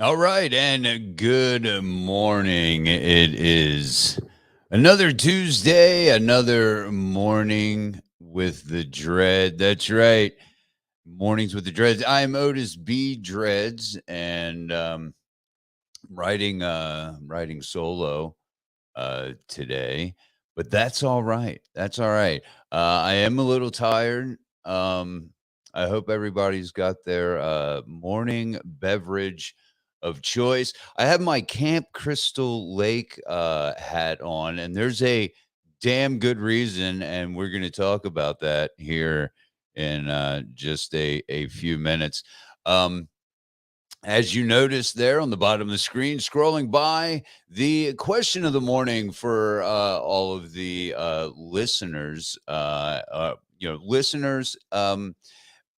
All right, and good morning. It is another Tuesday, another morning with the Dread. That's right, mornings with the Dreads. I'm Otis B. Dreads, and writing solo today, but that's all right. That's all right. I am a little tired. Um, I hope everybody's got their morning beverage of choice. I have my Camp Crystal Lake hat on, and there's a damn good reason, and we're going to talk about that here in just a few minutes. Um, as you notice there on the bottom of the screen, scrolling by, the question of the morning for all of the listeners, listeners,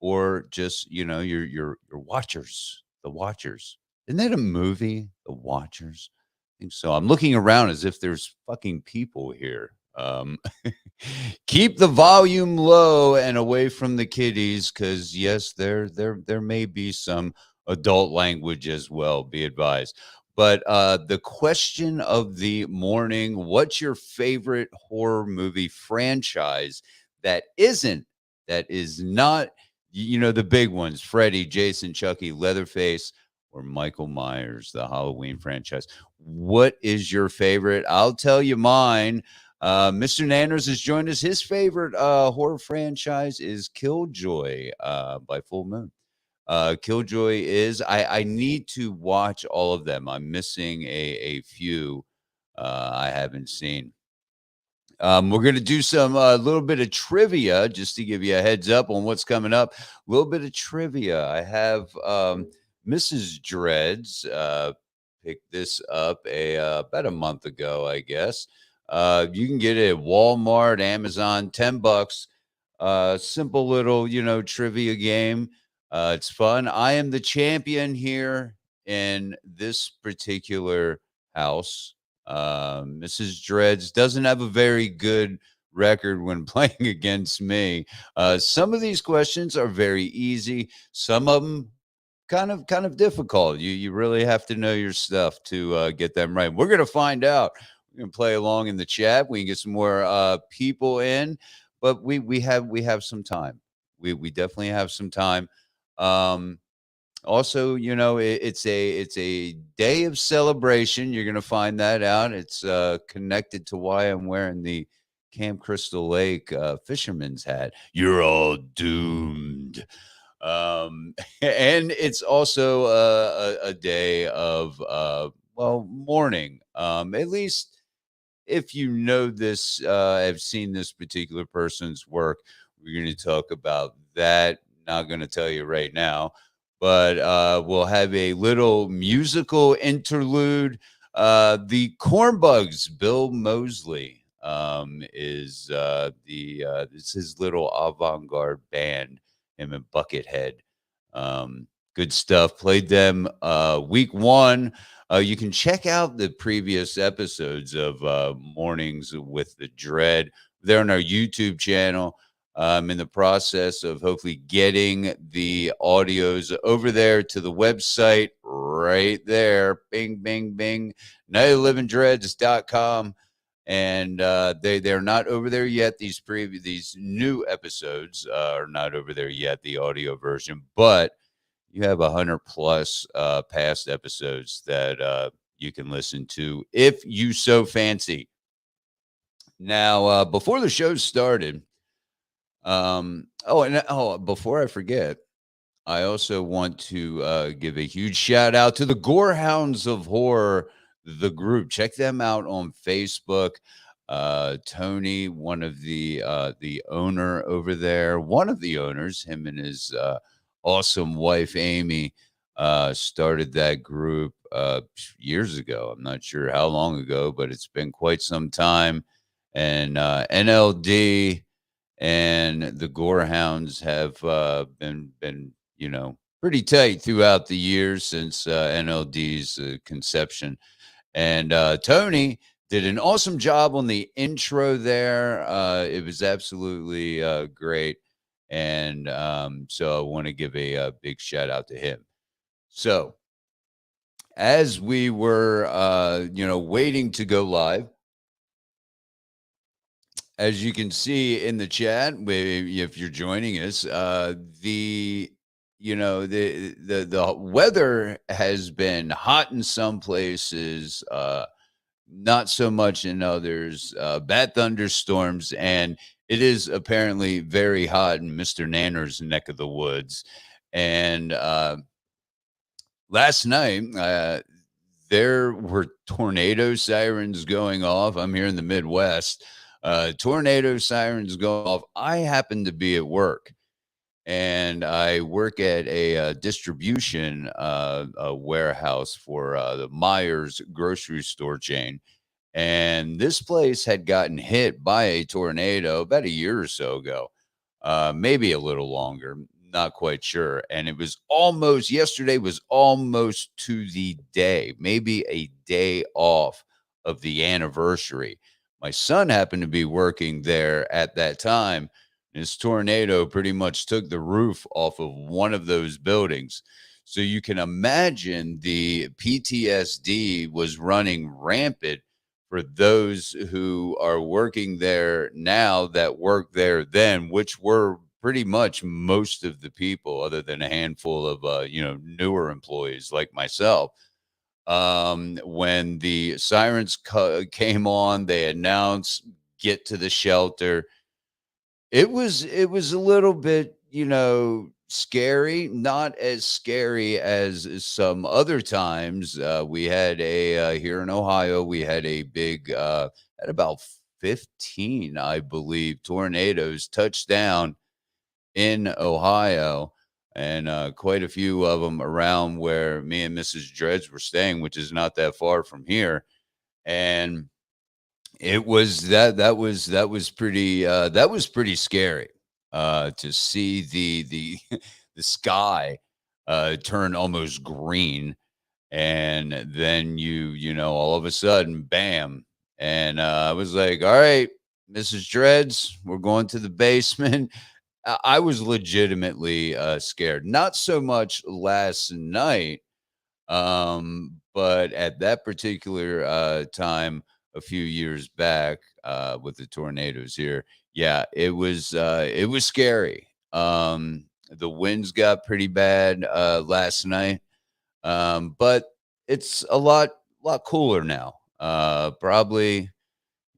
or just your watchers, the watchers. Isn't that a movie, The Watchers? I think so. I'm looking around as if there's fucking people here. Keep the volume low and away from the kiddies, because yes, there may be some adult language as well. Be advised. But the question of the morning: what's your favorite horror movie franchise that is not the big ones? Freddy, Jason, Chucky, Leatherface, or Michael Myers, the Halloween franchise. What is your favorite? I'll tell you mine. Mr. Nanners has joined us. His favorite horror franchise is Killjoy by Full Moon. Killjoy is, I need to watch all of them. I'm missing a few I haven't seen. We're going to do some little bit of trivia just to give you a heads up on what's coming up. A little bit of trivia. I have Mrs. Dreds picked this up about a month ago, I guess. You can get it at Walmart, Amazon, $10. Simple little, trivia game. It's fun. I am the champion here in this particular house. Mrs. Dreds doesn't have a very good record when playing against me. Some of these questions are very easy. Some of them kind of difficult. You really have to know your stuff to get them right. We're gonna find out. We're gonna play along in the chat. We can get some more people in, but we have some time. We definitely have some time. Um, Also, it's a day of celebration. You're gonna find that out. It's connected to why I'm wearing the Camp Crystal Lake fisherman's hat. You're all doomed. And it's also a day of mourning. At least if you know this, have seen this particular person's work, we're going to talk about that. Not going to tell you right now, but we'll have a little musical interlude. The Cornbugs, Bill Mosley, is it's his little avant-garde band, him and Buckethead. Good stuff. Played them week one. You can check out the previous episodes of Mornings with the Dread. They're on our YouTube channel. I'm in the process of hopefully getting the audios over there to the website right there. Bing, bing, bing. nightlivingdreads.com. And they're not over there yet. These new episodes are not over there yet, the audio version, but you have 100 plus past episodes that you can listen to if you so fancy. Now, before the show started, before I forget, I also want to give a huge shout out to the Gorehounds of Horror, the group. Check them out on Facebook. Tony, the owner over there, one of the owners, him and his awesome wife Amy, started that group years ago. I'm not sure how long ago, but it's been quite some time. And NLD and the Gorehounds have been pretty tight throughout the years since NLD's conception. And Tony did an awesome job on the intro there. It was absolutely great. And so I want to give a big shout out to him. So as we were, waiting to go live, as you can see in the chat, if you're joining us, the weather has been hot in some places, not so much in others. Bad thunderstorms, and it is apparently very hot in Mister Nanner's neck of the woods. And last night, there were tornado sirens going off. I'm here in the Midwest. Tornado sirens going off. I happen to be at work, and I work at a distribution a warehouse for the Myers grocery store chain. And this place had gotten hit by a tornado about a year or so ago, maybe a little longer, not quite sure. And it was almost yesterday was almost to the day, maybe a day off of the anniversary. My son happened to be working there at that time. This tornado pretty much took the roof off of one of those buildings. So you can imagine the PTSD was running rampant for those who are working there now that worked there then, which were pretty much most of the people, other than a handful of newer employees like myself. When the sirens came on, they announced get to the shelter. It was a little bit, scary, not as scary as some other times. We had here in Ohio, we had a big, at about 15, I believe, tornadoes touch down in Ohio, and quite a few of them around where me and Mrs. Dreds were staying, which is not that far from here. And that was pretty scary, to see the the sky, turn almost green, and then all of a sudden, bam, and, I was like, "Alright, Mrs. Dreads, we're going to the basement." I was legitimately, scared. Not so much last night, but at that particular time, a few years back, with the tornadoes here, yeah, it was scary. The winds got pretty bad last night, but it's a lot cooler now. Probably,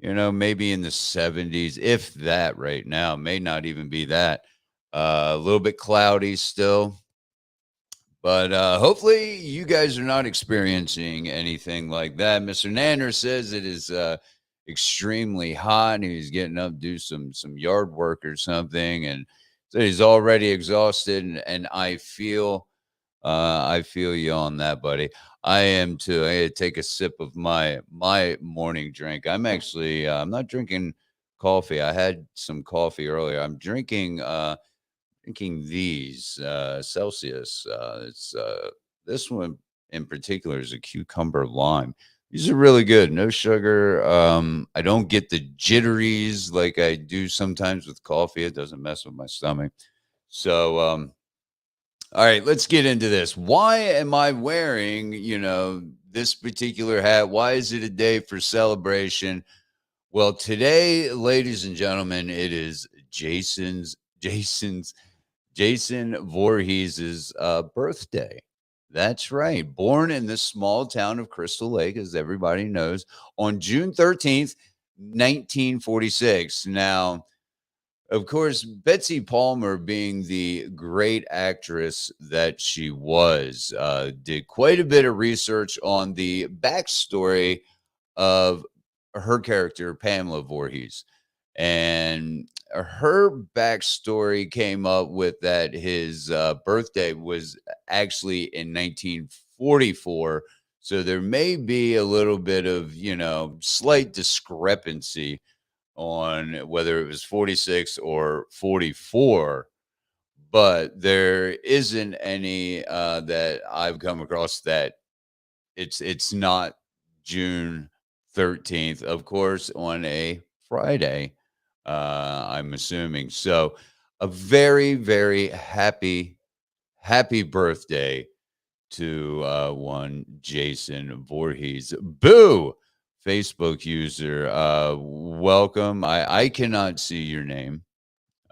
maybe in the 70s, if that. Right now, may not even be that. A little bit cloudy still, but hopefully, you guys are not experiencing anything like that. Mr. Nanner says it is extremely hot, and he's getting up to do some yard work or something, and so he's already exhausted. And I feel you on that, buddy. I am too. I had to take a sip of my morning drink. I'm not drinking coffee. I had some coffee earlier. I'm drinking these Celsius. It's this one in particular is a cucumber lime. These are really good. No sugar. I don't get the jitteries like I do sometimes with coffee. It doesn't mess with my stomach. So, all right, let's get into this. Why am I wearing, this particular hat? Why is it a day for celebration? Well, today, ladies and gentlemen, it is Jason Voorhees's birthday. That's right. Born in this small town of Crystal Lake, as everybody knows, on June 13th, 1946. Now, of course, Betsy Palmer, being the great actress that she was, did quite a bit of research on the backstory of her character, Pamela Voorhees. And her backstory came up with that his birthday was actually in 1944. So there may be a little bit of, slight discrepancy on whether it was 46 or 44, but there isn't any that I've come across that it's not June 13th, of course, on a Friday, I'm assuming. So a very, very happy birthday to one Jason Voorhees. Boo! Facebook user, welcome. I cannot see your name,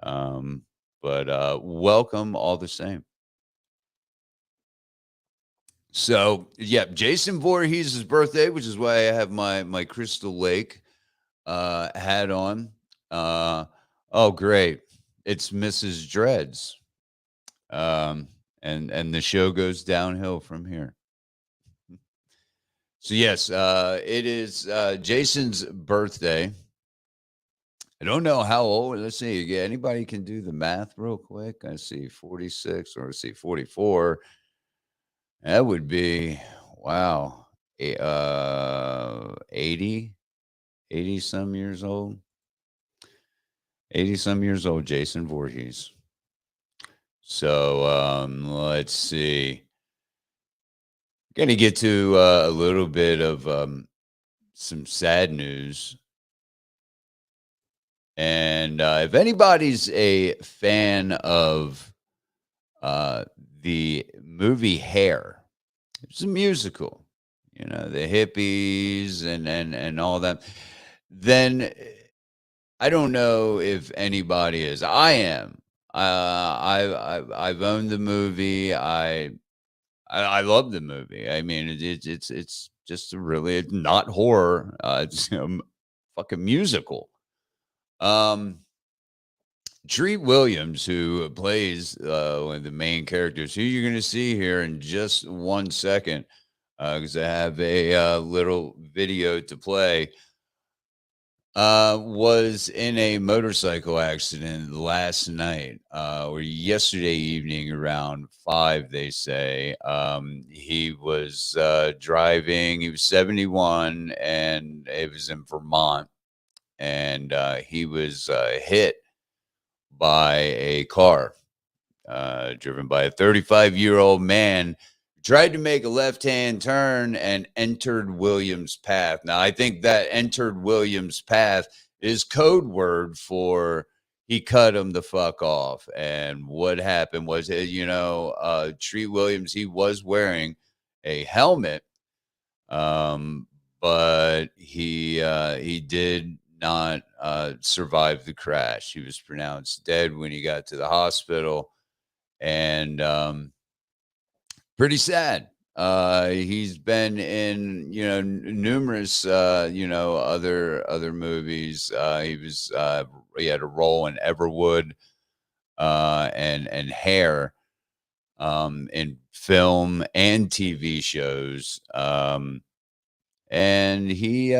but welcome all the same. So, yeah, Jason Voorhees' birthday, which is why I have my Crystal Lake hat on. Oh, great! It's Mrs. Dreds, and the show goes downhill from here. So yes, it is Jason's birthday. I don't know how old. Let's see. Yeah, anybody can do the math real quick. I see 46, or let's see 44. That would be wow. 80, 80 some years old. 80 some years old, Jason Voorhees. So let's see. Going to get to a little bit of some sad news. And if anybody's a fan of the movie Hair, it's a musical, you know, the hippies and all that, then I don't know if anybody is. I am. I've owned the movie. I love the movie. I mean, it's just a really not horror. It's a fucking musical. Treat Williams, who plays one of the main characters, who you're going to see here in just 1 second, because I have a little video to play, was in a motorcycle accident last night, or yesterday evening around 5, they say. He was driving, he was 71, and it was in Vermont, and he was hit by a car driven by a 35-year-old man, tried to make a left-hand turn and entered Williams' path. Now, I think that entered Williams' path is code word for he cut him the fuck off. And what happened was, Treat Williams, he was wearing a helmet, but he did not survive the crash. He was pronounced dead when he got to the hospital, and pretty sad. He's been in numerous other movies. He had a role in Everwood and Hair, in film and TV shows. And he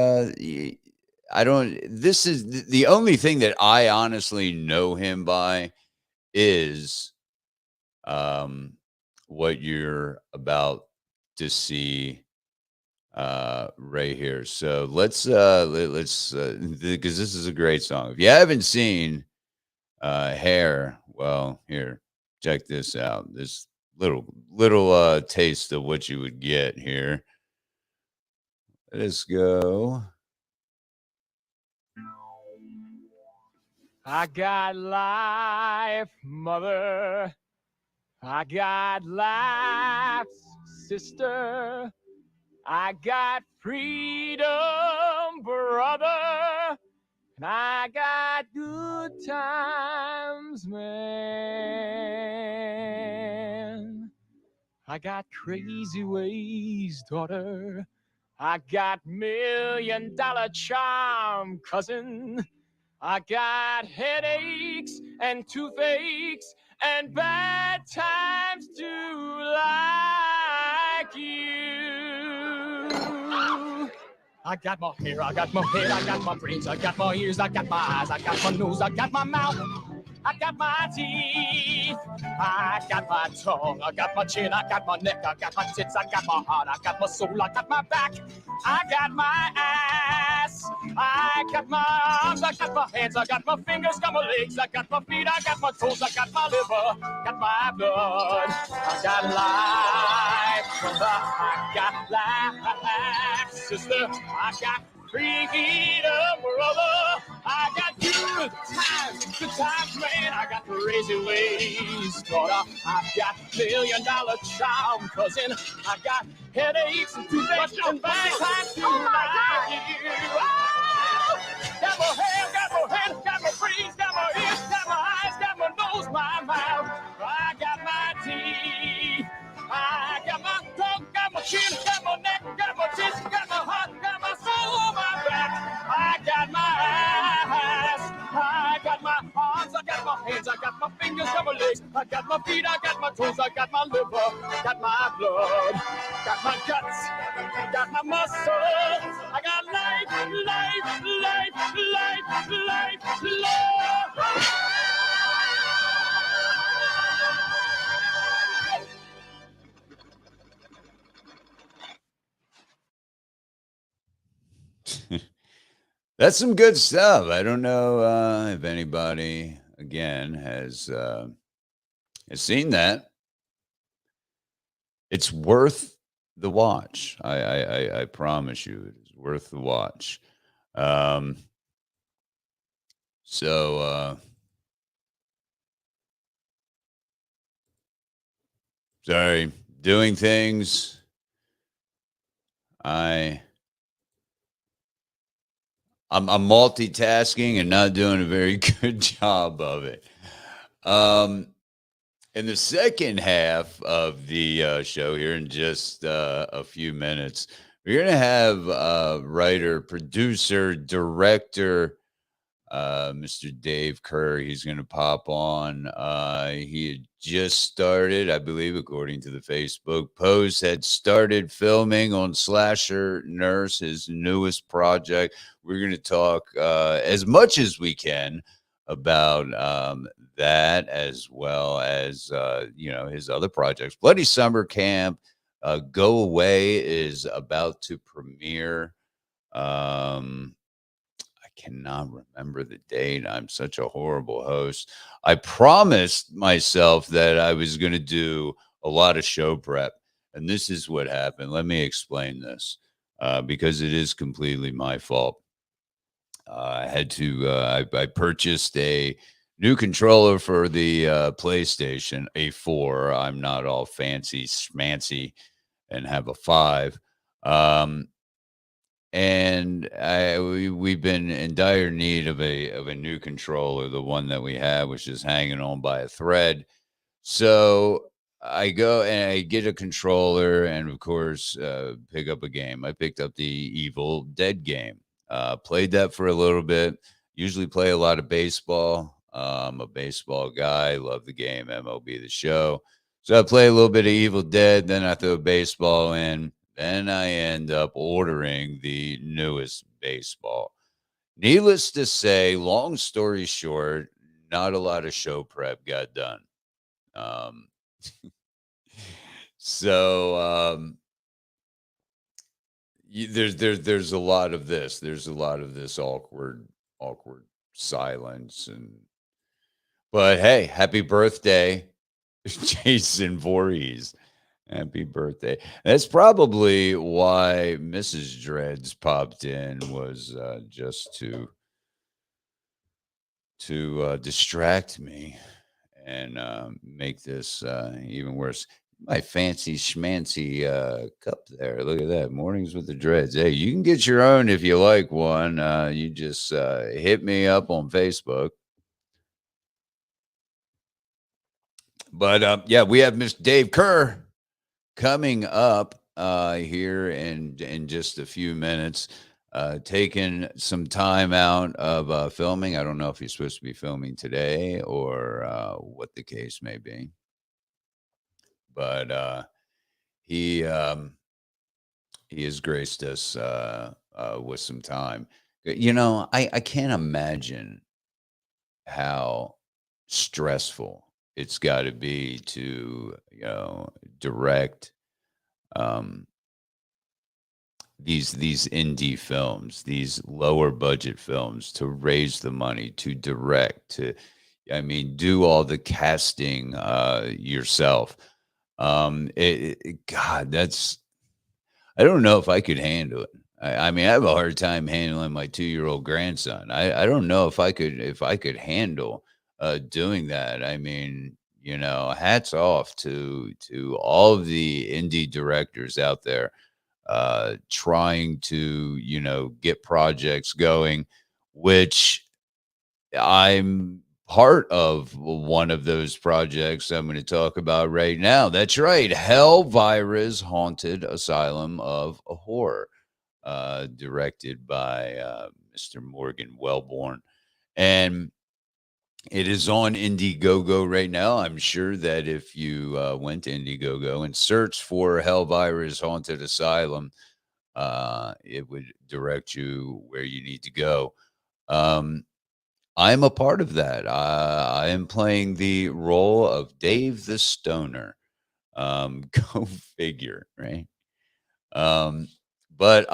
I don't, this is the only thing that I honestly know him by is what you're about to see right here. So let's because this is a great song. If you haven't seen Hair, well, here, check this out. This little taste of what you would get here. Let's go. I got life, mother. I got life, sister. I got freedom, brother. And I got good times, man. I got crazy ways, daughter. I got $1,000,000 charm, cousin. I got headaches and toothaches and bad times too, like you. I got my hair, I got my head, I got my brains, I got my ears, I got my eyes, I got my nose, I got my mouth, I got my teeth, I got my tongue, I got my chin, I got my neck, I got my tits, I got my heart, I got my soul, I got my back, I got my ass, I got my arms, I got my hands, I got my fingers, got my legs, I got my feet, I got my toes, I got my liver, got my blood, I got life, brother, I got life, sister, I got freedom, brother, I got good times, man, I got crazy ways, daughter. I've got $1,000,000 charm, cousin. I got headaches and toothaches and back time too. Oh like you. Oh! Got my hair, got my head, got my brains, got my ears, got my eyes, got my nose, my mouth. I got my teeth. I got my throat, got my chin, got my neck, got my chest, got my heart, got my soul, my back. I got my eyes, I got my arms, I got my hands, I got my fingers, got my legs, I got my feet, I got my toes, I got my liver, got my blood, got my guts, got my muscles. I got life, life, life, life, life, love. That's some good stuff. I don't know if anybody again has seen that. It's worth the watch. I promise you, it is worth the watch. So sorry, doing things. I'm multitasking and not doing a very good job of it. In the second half of the show here, in just a few minutes, we're going to have writer, producer, director, Mr. Dave Kerr. He's going to pop on. He had just started, I believe, according to the Facebook post, had started filming on Slasher Nurse, his newest project. We're going to talk as much as we can about that, as well as his other projects. Bloody Summer Camp, Go Away is about to premiere. I cannot remember the date. I'm such a horrible host. I promised myself that I was going to do a lot of show prep, and this is what happened. Let me explain this because it is completely my fault. I had to. I purchased a new controller for the PlayStation, a 4. I'm not all fancy schmancy and have a 5. And we've been in dire need of a new controller. The one that we have was just hanging on by a thread. So I go and I get a controller, and of course, pick up a game. I picked up the Evil Dead game. Played that for a little bit. Usually play a lot of baseball. I'm a baseball guy. Love the game, MLB The Show. So I play a little bit of Evil Dead. Then I throw baseball in. Then I end up ordering the newest baseball. Needless to say, long story short, not a lot of show prep got done. Um, so there's a lot of this. There's a lot of this awkward silence. But hey, happy birthday, Jason Voorhees. Happy birthday. That's probably why Mrs. Dreds popped in, was just to distract me and make this even worse. My fancy schmancy cup there. Look at that. Mornings with the Dreds. Hey, you can get your own if you like one. You just hit me up on Facebook. But yeah, we have Mr. Dave Kerr coming up here in just a few minutes, taking some time out of filming. I don't know if he's supposed to be filming today or what the case may be, but he has graced us with some time. I can't imagine how stressful it's got to be to direct these indie films, these lower budget films, to raise the money, to direct, do all the casting yourself. God, I don't know if I could handle it. I have a hard time handling my 2-year-old grandson. I don't know if I could handle doing that. I mean, hats off to all of the indie directors out there trying to get projects going, which I'm part of one of those projects I'm going to talk about right now. That's right, Hellvirus Haunted Asylum of Horror, directed by Mr. Morgan Wellborn. And it is on Indiegogo right now. I'm sure that if you went to Indiegogo and searched for Hellvirus Haunted Asylum, it would direct you where you need to go. Um, I'm a part of that. I am playing the role of Dave the Stoner. Go figure, right? Um, but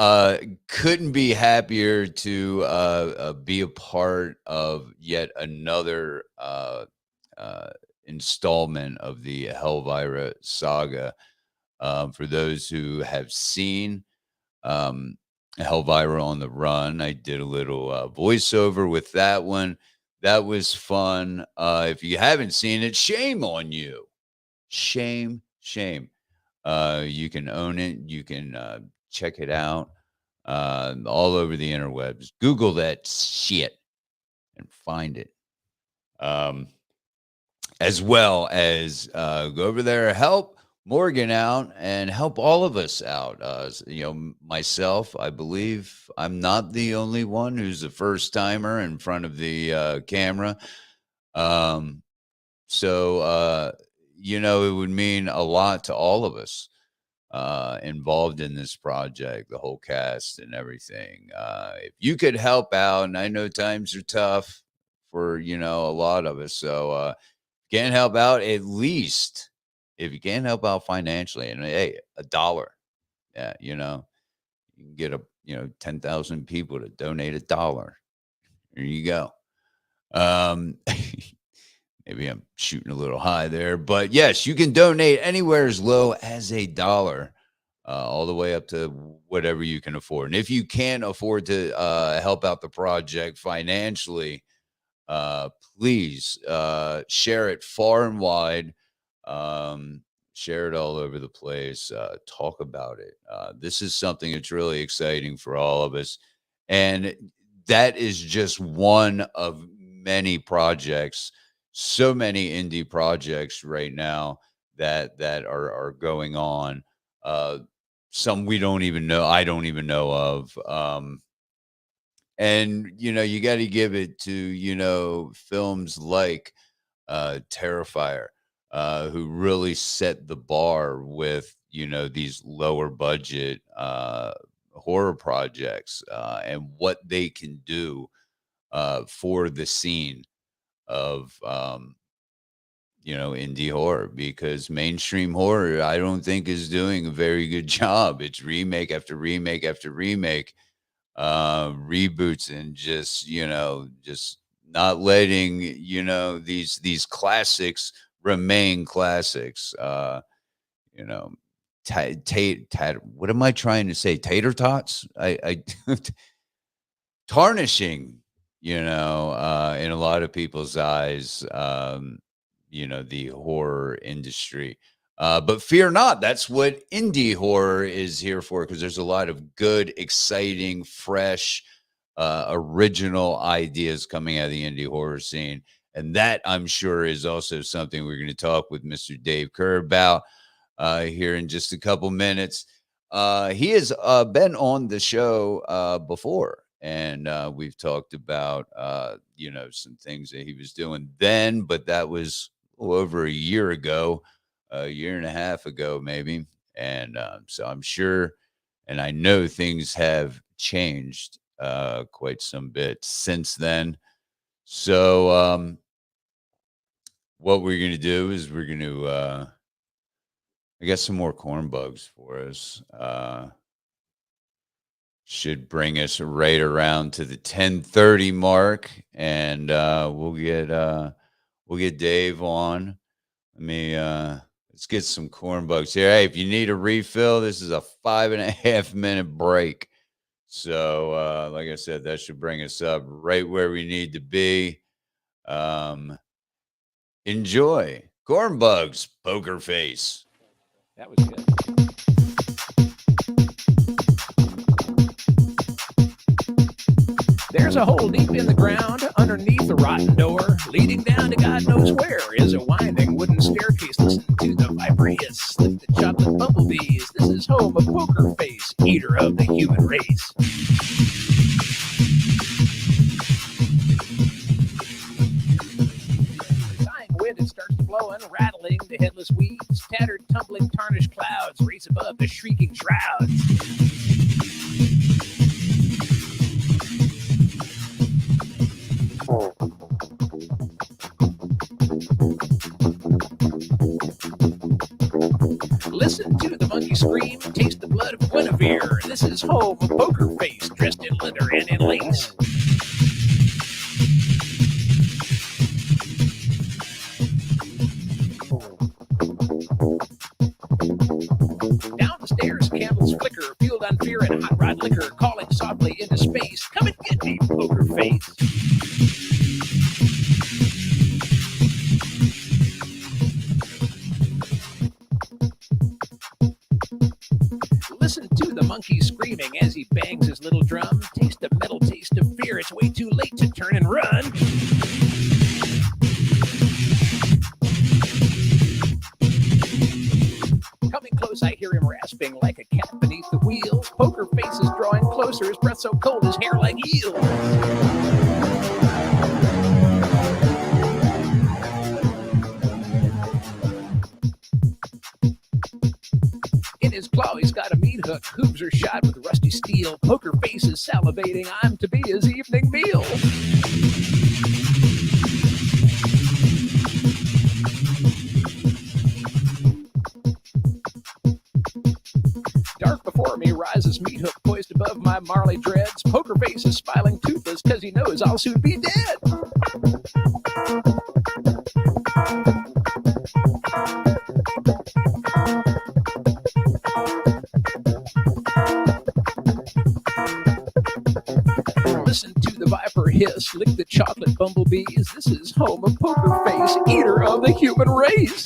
couldn't be happier to be a part of yet another uh, installment of the Helvira saga. For those who have seen um, Helvira on the Run, I did a little voiceover with that one. That was fun. If you haven't seen it, shame on you. Shame, shame. You can own it. You can check it out all over the interwebs. Google that shit and find it. Um, as well as go over there, help Morgan out and help all of us out. Myself, I believe I'm not the only one who's a first timer in front of the camera. Um, so, it would mean a lot to all of us involved in this project, the whole cast and everything. If you could help out, and I know times are tough for, a lot of us. So, can't help out, at least if you can't help out financially, and hey, a dollar. Yeah, you can get 10,000 people to donate a dollar. There you go. Um, Maybe I'm shooting a little high there, but yes, you can donate anywhere as low as a dollar, all the way up to whatever you can afford. And if you can't afford to help out the project financially, uh, please share it far and wide. Um, Share it all over the place. Talk about it. This is something that's really exciting for all of us. And that is just one of many projects, so many indie projects right now that are going on. Uh, some we don't even know. I don't even know of. And you got to give it to films like Terrifier, who really set the bar with these lower budget horror projects and what they can do for the scene of indie horror, because mainstream horror I don't think is doing a very good job. It's remake after remake after remake, reboots, and just not letting these classics remain classics. You know what am I trying to say? Tater tots? I tarnishing, in a lot of people's eyes, the horror industry. But fear not, that's what indie horror is here for, because there's a lot of good, exciting, fresh, original ideas coming out of the indie horror scene. And that, I'm sure, is also something we're going to talk with Mr. Dave Kerr about here in just a couple minutes. He has been on the show before, and we've talked about some things that he was doing then, but that was over a year ago, a year and a half ago, maybe. And so I'm sure, and I know things have changed quite some bit since then. So what we're going to do is we're going to I got some more corn bugs for us. Should bring us right around to the 10:30 mark, and we'll get Dave on. Let me let's get some corn bugs here. Hey, if you need a refill, this is a 5.5 minute break. So like I said, that should bring us up right where we need to be. Enjoy. Cornbugs, Poker Face. That was good. There's a hole deep in the ground underneath the rotten door. Leading down to God knows where is a winding wooden staircase. Listen to the viper hiss, lick the chocolate bumblebees. This is home of Poker Face, eater of the human race. Sighing wind, it starts to blow and rattling the headless weeds. Tattered, tumbling, tarnished clouds race above the shrieking shrouds. Listen to the monkey scream, taste the blood of Guinevere. This is home of Poker Face, dressed in leather and in lace. Down the stairs, candles flicker, fueled on fear and hot rod liquor, calling softly into space. Come and get me, Poker Face. Listen to the monkey screaming as he bangs his little drum. Taste the metal taste of fear. It's way too late to turn and run. Coming close, I hear him rasping like a cat beneath the wheels. Poker Face is drawing closer, his breath so cold, his hair like eels. In his claw, he's got a meat hook. Hooves are shod with rusty steel. Poker Face is salivating. I'm to be his evening meal. Dark before me rises meat hook poised above my marley dreads. Poker Face is smiling toothless because he knows I'll soon be dead. Listen to the viper hiss, lick the chocolate bumblebees. This is home of Poker Face, eater of the human race.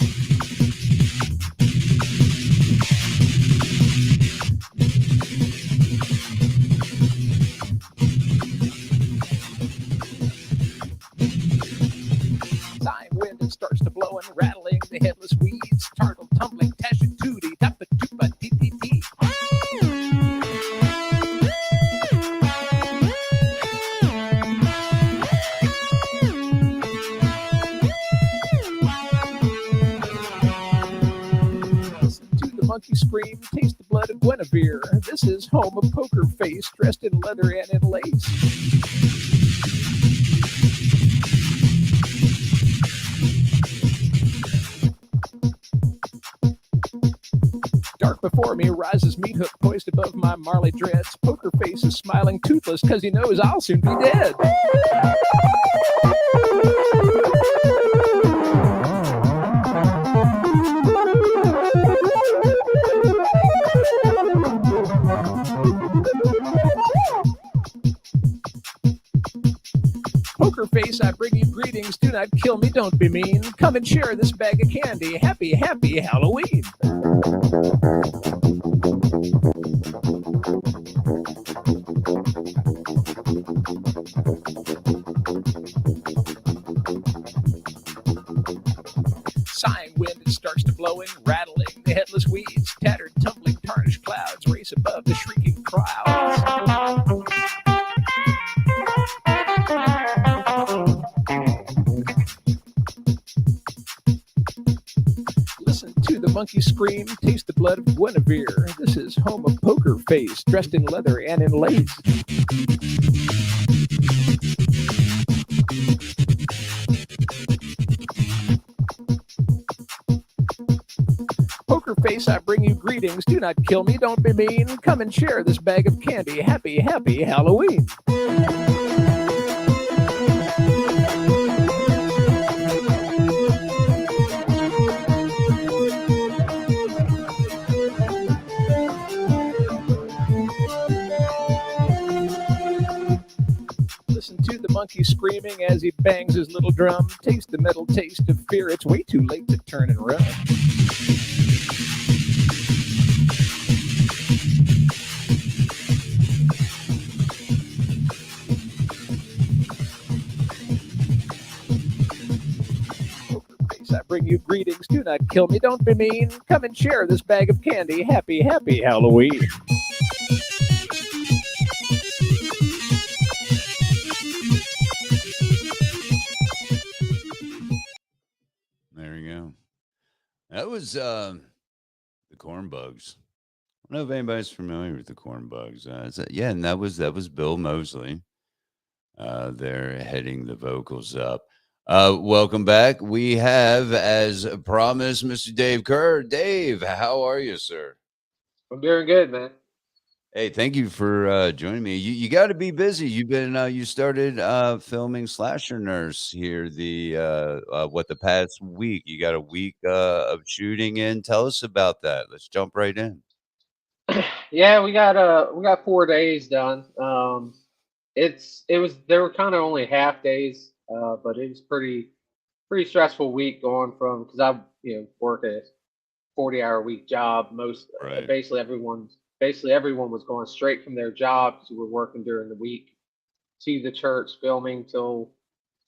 Sighing wind, it starts to blow and rattling the headless weeds. Tartle tumbling, tashin' tootie, tappa tupa tee tee tee. Monkey scream, taste the blood of Guinevere. This is home of Poker Face, dressed in leather and in lace. Dark before me rises meat hook poised above my marley dreads. Poker Face is smiling toothless because he knows I'll soon be dead. Poker Face, I bring you greetings. Do not kill me, don't be mean. Come and share this bag of candy. Happy, happy Halloween. Sighing wind, it starts to blowing, rattling the headless weeds. Tattered, tumbling, tarnished clouds race above the shrieking crowds. Listen to the monkey scream, taste the blood of Guinevere. This is home of Poker Face, dressed in leather and in lace. Poker Face, I bring you greetings. Do not kill me, don't be mean. Come and share this bag of candy. Happy, happy Halloween. Listen to the monkey screaming as he bangs his little drum. Taste the metal taste of fear, it's way too late to turn and run. I bring you greetings, do not kill me, don't be mean. Come and share this bag of candy, happy, happy Halloween. There you go. That was the Corn Bugs. I don't know if anybody's familiar with the Corn Bugs. Yeah, and that was Bill Mosley. They're heading the vocals up. Welcome back. We have, as promised, Mr. Dave Kerr. Dave, how are you, sir? I'm doing good, man. Hey, thank you for joining me. You got to be busy. You started filming Slasher Nurse here the past week. You got a week of shooting in. Tell us about that. Let's jump right in. Yeah, we got 4 days done. They were kind of only half days, but it was pretty stressful week going from because I work a 40-hour week job. Right. Basically everyone was going straight from their jobs who were working during the week to the church filming till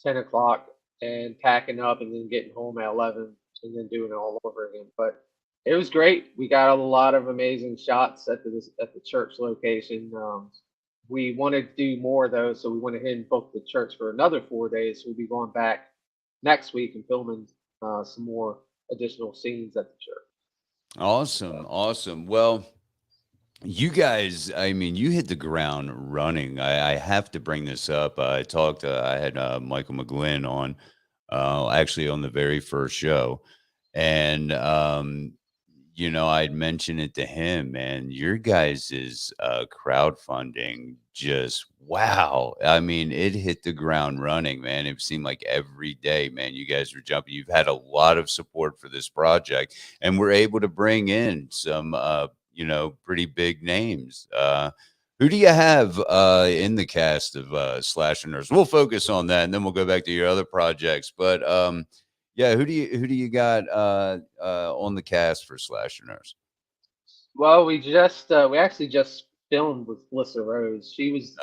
10 o'clock and packing up and then getting home at 11 and then doing it all over again. But it was great. We got a lot of amazing shots at the church location. We wanted to do more of those, so we went ahead and booked the church for another 4 days. We'll be going back next week and filming some more additional scenes at the church. Awesome. Awesome. Well, you guys, I mean, you hit the ground running. I have to bring this up. I had Michael McGlynn on, actually on the very first show. And, I'd mentioned it to him, and your guys' crowdfunding just, wow. I mean, it hit the ground running, man. It seemed like every day, man, you guys were jumping. You've had a lot of support for this project, and we're able to bring in some, pretty big names. Who do you have in the cast of Slasher Nurse? We'll focus on that, and then we'll go back to your other projects. But yeah, who do you got on the cast for Slasher Nurse? Well, we actually just filmed with Melissa Rose. Nice.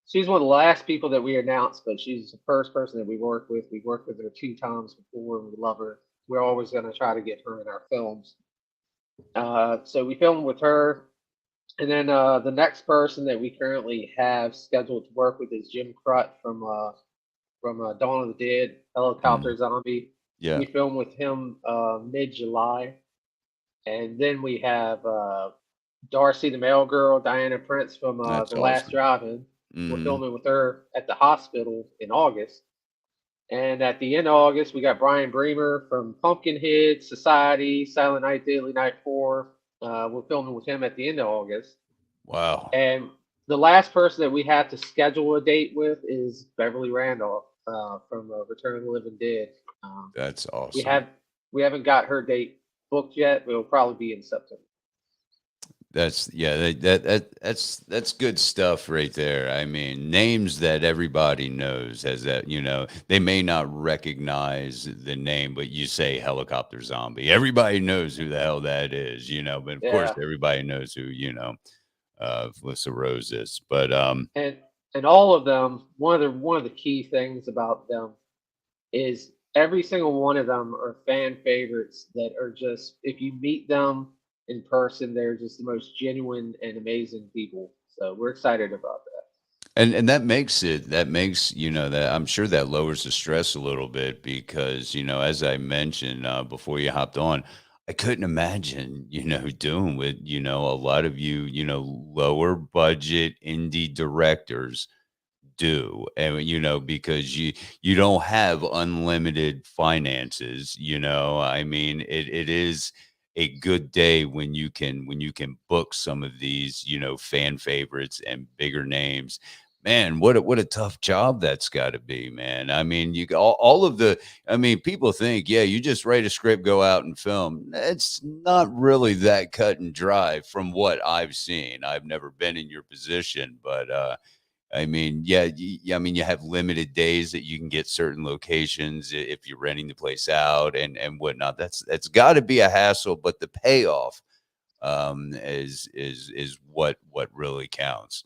She's one of the last people that we announced, but she's the first person that we worked with. We worked with her 2 times before, and we love her. We're always going to try to get her in our films. So we filmed with her, and then the next person that we currently have scheduled to work with is Jim Crut from Dawn of the Dead, Helicopter Zombie. Yeah, We filmed with him mid-July, and then we have Darcy the Mail Girl, Diana Prince from that's The Last awesome. Drive-In. We're Hmm. filming with her at the hospital in August. And at the end of August, we got Brian Bremer from Pumpkinhead, Society, Silent Night, Daily Night 4. We're filming with him at the end of August. Wow, And the last person that we have to schedule a date with is Beverly Randolph from Return of the Living Dead. that's We awesome. have we haven't got her date booked yet. It'll probably be in September. That's yeah, that's good stuff right there. I mean, names that everybody knows as that, they may not recognize the name, but you say helicopter zombie. Everybody knows who the hell that is, but of course Yeah, everybody knows who, Melissa Rose is. But and and all of them. One of the key things about them is every single one of them are fan favorites that are just if you meet them in person, they're just the most genuine and amazing people. So we're excited about and that makes, that I'm sure that lowers the stress a little bit because, as I mentioned before you hopped on, I couldn't imagine, doing with, a lot of lower budget indie directors do. And because you don't have unlimited finances, I mean, it is a good day when you can book some of these, fan favorites and bigger names. Man, what a tough job that's got to be, man. I mean, all of the, I mean, people think, yeah, you just write a script, go out and film. It's not really that cut and dry from what I've seen. I've never been in your position, but I mean, yeah, I mean, you have limited days that you can get certain locations if you're renting the place out and whatnot. That's got to be a hassle, but the payoff is what really counts.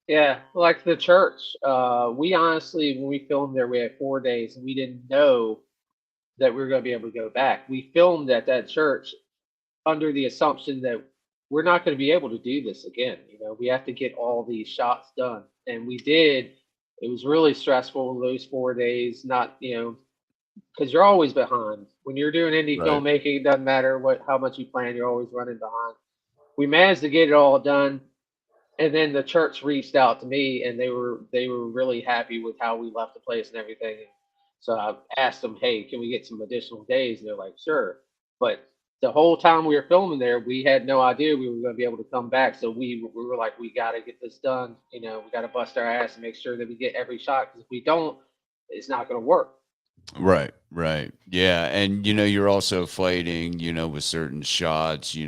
Yeah, like the church. We honestly, when we filmed there, we had 4 days, and we didn't know that we were going to be able to go back. We filmed at that church under the assumption that we're not going to be able to do this again. You know, we have to get all these shots done, and we did. It was really stressful those 4 days. Not, because you're always behind when you're doing indie Right. filmmaking. It doesn't matter how much you plan, you're always running behind. We managed to get it all done, and then the church reached out to me, and they were really happy with how we left the place and everything. So I asked them, hey, can we get some additional days? And they're like, sure. But the whole time we were filming there, we had no idea we were going to be able to come back. So we were like, we got to get this done. We got to bust our ass and make sure that we get every shot, because if we don't, it's not going to work. Right, right. Yeah, and you're also fighting, with certain shots, you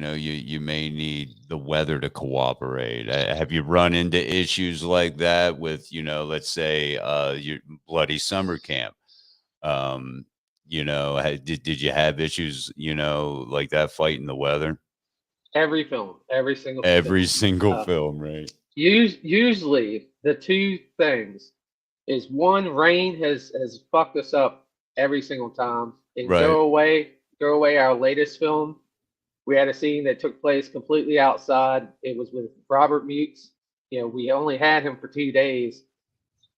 may need the weather to cooperate. Have you run into issues like that with, let's say your bloody summer camp? Um, did you have issues, like that fighting the weather? Every film, every single Every film. single Uh, film, right? Usually the two things is, one, rain has fucked us up every single time. In Right. Go Away, our latest film, we had a scene that took place completely outside. It was with Robert Mutes. We only had him for 2 days,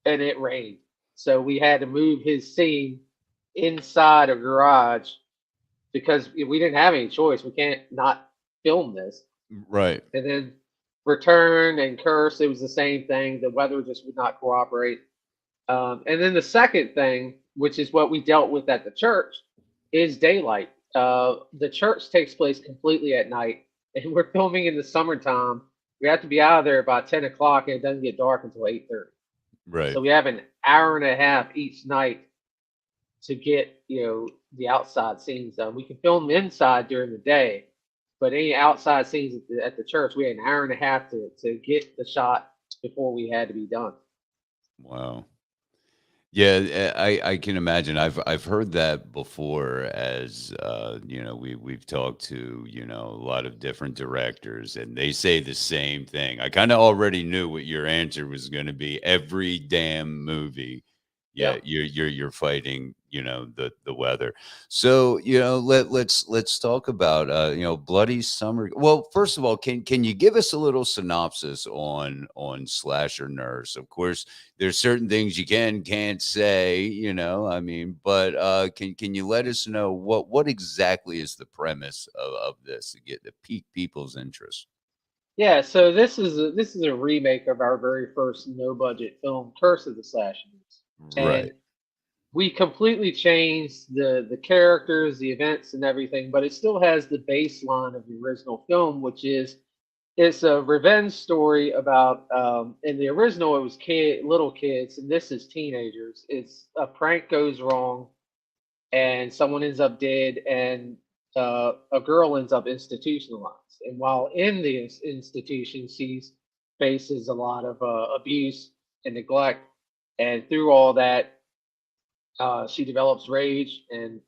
and it rained, so we had to move his scene inside a garage because we didn't have any choice. We can't not film this. Right. And then Return and Curse, it was the same thing. The weather just would not cooperate. And then the second thing, which is what we dealt with at the church, is daylight. The church takes place completely at night, and we're filming in the summertime. We have to be out of there about 10 o'clock, and it doesn't get dark until 8:30. Right. So we have an hour and a half each night to get the outside scenes done. We can film inside during the day, but any outside scenes at the church, we had an hour and a half to get the shot before we had to be done. Wow. Yeah, I can imagine. I've heard that before. As we've talked to a lot of different directors, and they say the same thing. I kind of already knew what your answer was going to be. Every damn movie, yeah, Yep. you're fighting the weather. So let's talk about bloody summer. Well, first of all, can you give us a little synopsis on Slasher Nurse? Of course, there's certain things you can't say, I mean, but can you let us know what exactly is the premise of this to get to pique people's interest? Yeah, so this is a remake of our very first no budget film, Curse of the Slashers, Right. and we completely changed the characters, the events, and everything, but it still has the baseline of the original film, which is, it's a revenge story about, in the original it was little kids, and this is teenagers. It's a prank goes wrong, and someone ends up dead, and a girl ends up institutionalized. And while in the institution, she faces a lot of abuse and neglect, and through all that, she develops rage, and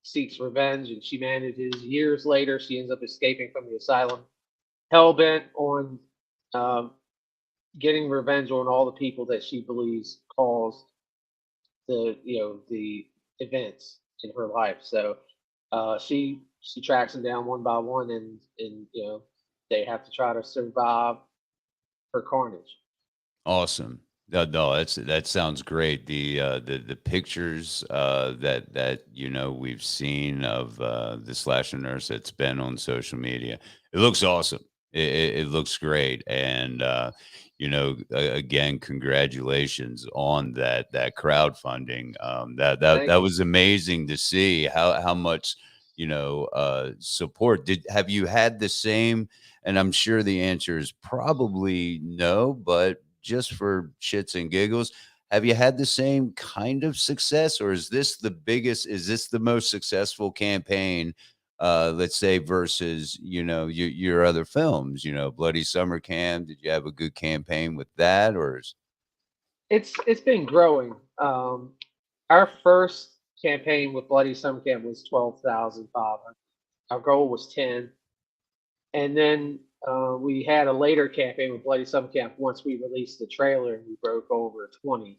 seeks revenge. And she manages, years later, she ends up escaping from the asylum, hell bent on um, getting revenge on all the people that she believes caused the events in her life. So she tracks them down one by one, and they have to try to survive her carnage. Awesome. No, that sounds great. The pictures that we've seen of the slasher nurse that's been on social media, it looks awesome. It looks great, and again, congratulations on that crowdfunding. That Thank you. was amazing to see how much support. Did have you had the same? And I'm sure the answer is probably no, but just for shits and giggles, have you had the same kind of success, or is this the most successful campaign let's say versus your other films, Bloody Summer Camp. Did you have a good campaign with that, or It's been growing. Our first campaign with Bloody Summer Camp was 12,500. Our goal was 10, and then we had a later campaign with Bloody Summer Camp once we released the trailer and we broke over 20.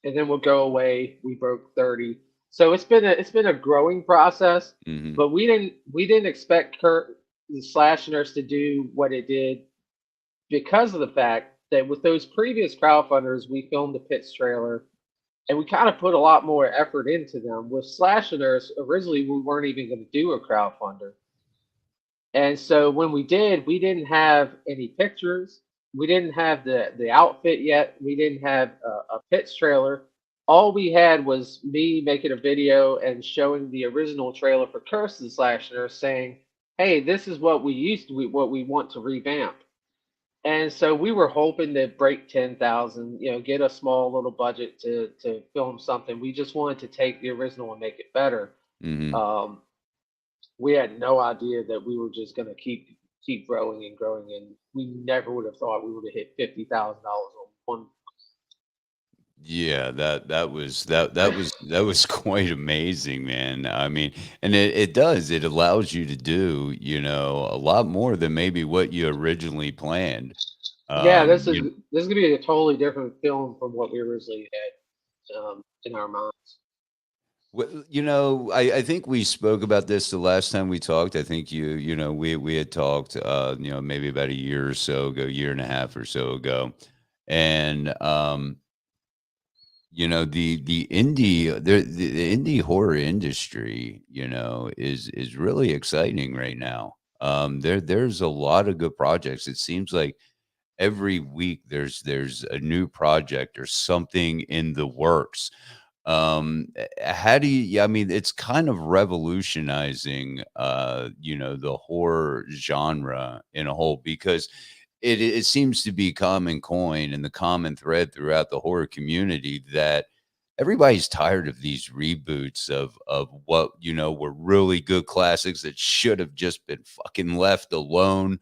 And then we'll go away. We broke 30. So it's been a growing process, Mhm. but we didn't expect Kurt the Slash Nurse to do what it did because of the fact that with those previous crowdfunders, we filmed the Pits trailer and we kind of put a lot more effort into them. With Slash Nurse, originally we weren't even going to do a crowdfunder. And so when we did, we didn't have any pictures. We didn't have the outfit yet. We didn't have a pits trailer. All we had was me making a video and showing the original trailer for Curse the Slasher, saying, "Hey, this is what we used to, what we want to revamp." And so we were hoping to break 10,000, get a small little budget to film something. We just wanted to take the original and make it better. Mhm. Um, we had no idea that we were just going to keep growing and growing, and we never would have thought we would have hit $50,000 on one. Yeah, that was quite amazing, man. I mean, and it allows you to do, a lot more than maybe what you originally planned. Yeah, Um, you this is gonna be a totally different film from what we originally had in our minds. I think we spoke about this the last time we talked. I think we had talked, maybe about a year or so ago, year and a half or so ago, and the indie horror industry, is really exciting right now. There's a lot of good projects. It seems like every week there's a new project or something in the works. How do you yeah, I mean, it's kind of revolutionizing, the horror genre in a whole because it seems to be common coin and the common thread throughout the horror community that everybody's tired of these reboots of what, were really good classics that should have just been fucking left alone.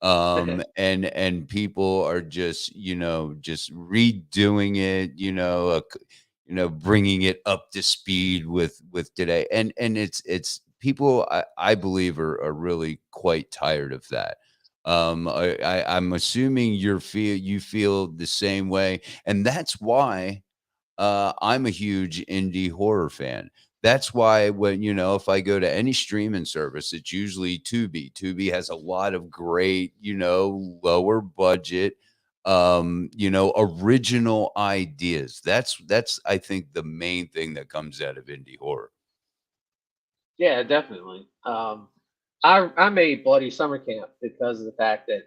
And people are just, just redoing it, bringing it up to speed with today. And it's people I believe are really quite tired of that. I'm assuming you feel the same way, and that's why I'm a huge indie horror fan. That's why when, if I go to any streaming service, it's usually Tubi. Tubi has a lot of great, lower budget, original ideas. That's I think the main thing that comes out of indie horror. Yeah, definitely. I made Bloody Summer Camp because of the fact that